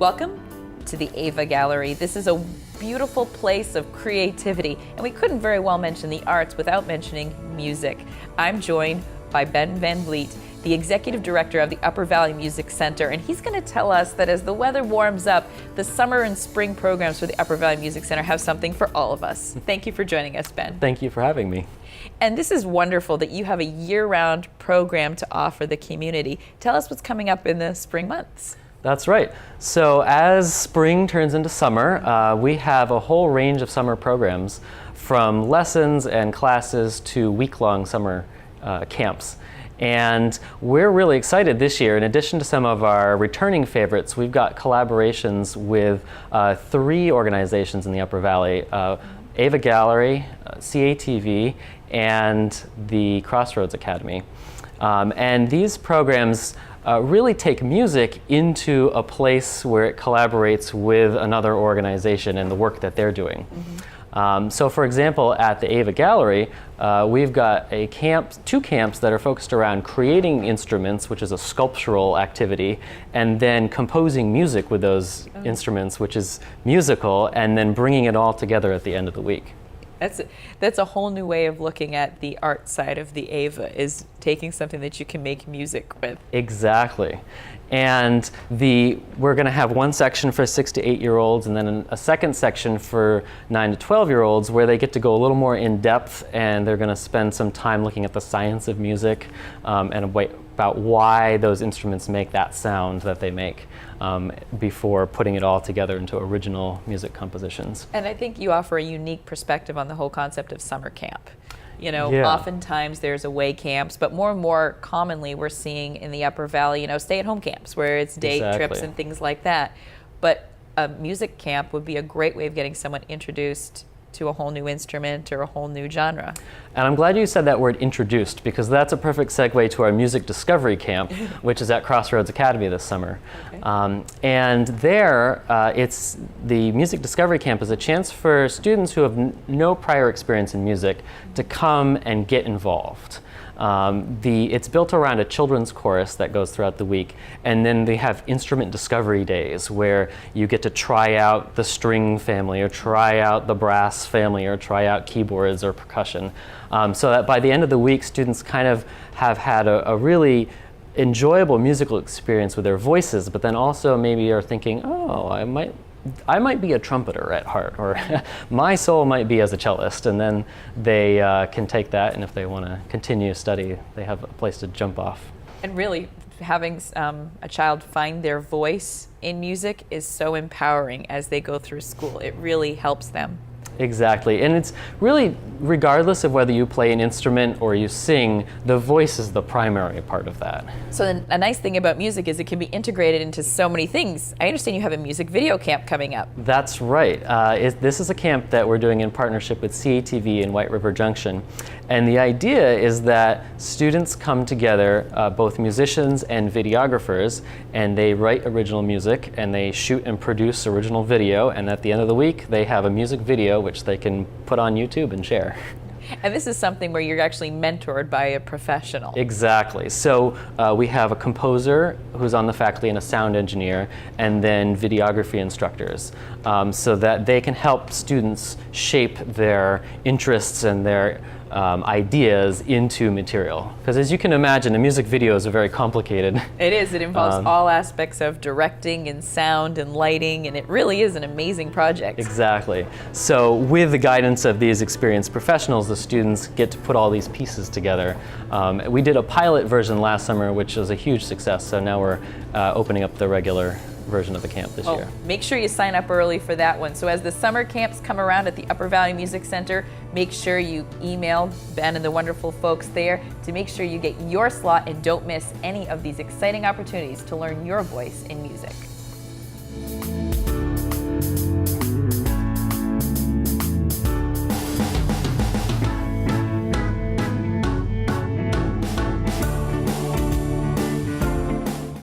Welcome to the Ava Gallery. This is a beautiful place of creativity, and we couldn't very well mention the arts without mentioning music. I'm joined by Ben Van Vliet, the Executive Director of the Upper Valley Music Center, and he's going to tell us that as the weather warms up, the summer and spring programs for the Upper Valley Music Center have something for all of us. Thank you for joining us, Ben. Thank you for having me. And this is wonderful that you have a year-round program to offer the community. Tell us what's coming up in the spring months. That's right. So as spring turns into summer, we have a whole range of summer programs, from lessons and classes to week-long summer camps. And we're really excited this year. In addition to some of our returning favorites, we've got collaborations with 3 organizations in the Upper Valley, Ava Gallery, CATV, and the Crossroads Academy. And these programs really take music into a place where it collaborates with another organization and the work that they're doing. Mm-hmm. So for example, at the Ava Gallery, we've got 2 camps that are focused around creating instruments, which is a sculptural activity, and then composing music with those instruments, which is musical, and then bringing it all together at the end of the week. That's a whole new way of looking at the art side of the Ava, is taking something that you can make music with. Exactly. And we're going to have one section for 6 to 8-year-olds, and then a second section for 9 to 12-year-olds, where they get to go a little more in depth, and they're going to spend some time looking at the science of music and about why those instruments make that sound that they make before putting it all together into original music compositions. And I think you offer a unique perspective on the whole concept of summer camp. You know, Yeah. Oftentimes there's away camps, but more and more commonly we're seeing in the Upper Valley, stay-at-home camps where it's day trips and things like that. But a music camp would be a great way of getting someone introduced to a whole new instrument or a whole new genre. And I'm glad you said that word introduced, because that's a perfect segue to our music discovery camp, which is at Crossroads Academy this summer. Okay. And there, the music discovery camp is a chance for students who have no prior experience in music to come and get involved. It's built around a children's chorus that goes throughout the week, and then they have instrument discovery days where you get to try out the string family, or try out the brass family, or try out keyboards or percussion, so that by the end of the week, students kind of have had a really enjoyable musical experience with their voices, but then also maybe are thinking, oh, I might be a trumpeter at heart, or my soul might be as a cellist, and then they can take that, and if they want to continue study, they have a place to jump off. And really, having a child find their voice in music is so empowering as they go through school. It really helps them. Exactly, and it's really, regardless of whether you play an instrument or you sing, the voice is the primary part of that. So a nice thing about music is it can be integrated into so many things. I understand you have a music video camp coming up. That's right. This is a camp that we're doing in partnership with CATV in White River Junction. And the idea is that students come together, both musicians and videographers, and they write original music, and they shoot and produce original video, and at the end of the week, they have a music video which they can put on YouTube and share. And this is something where you're actually mentored by a professional. Exactly. So we have a composer who's on the faculty and a sound engineer, and then videography instructors, so that they can help students shape their interests and their ideas into material. Because as you can imagine, a music video is very complicated. It is. It involves all aspects of directing and sound and lighting, and it really is an amazing project. Exactly. So with the guidance of these experienced professionals, the students get to put all these pieces together. We did a pilot version last summer, which was a huge success, so now we're opening up the regular version of the camp this year. Make sure you sign up early for that one. So as the summer camps come around at the Upper Valley Music Center, make sure you email Ben and the wonderful folks there to make sure you get your slot and don't miss any of these exciting opportunities to learn your voice in music.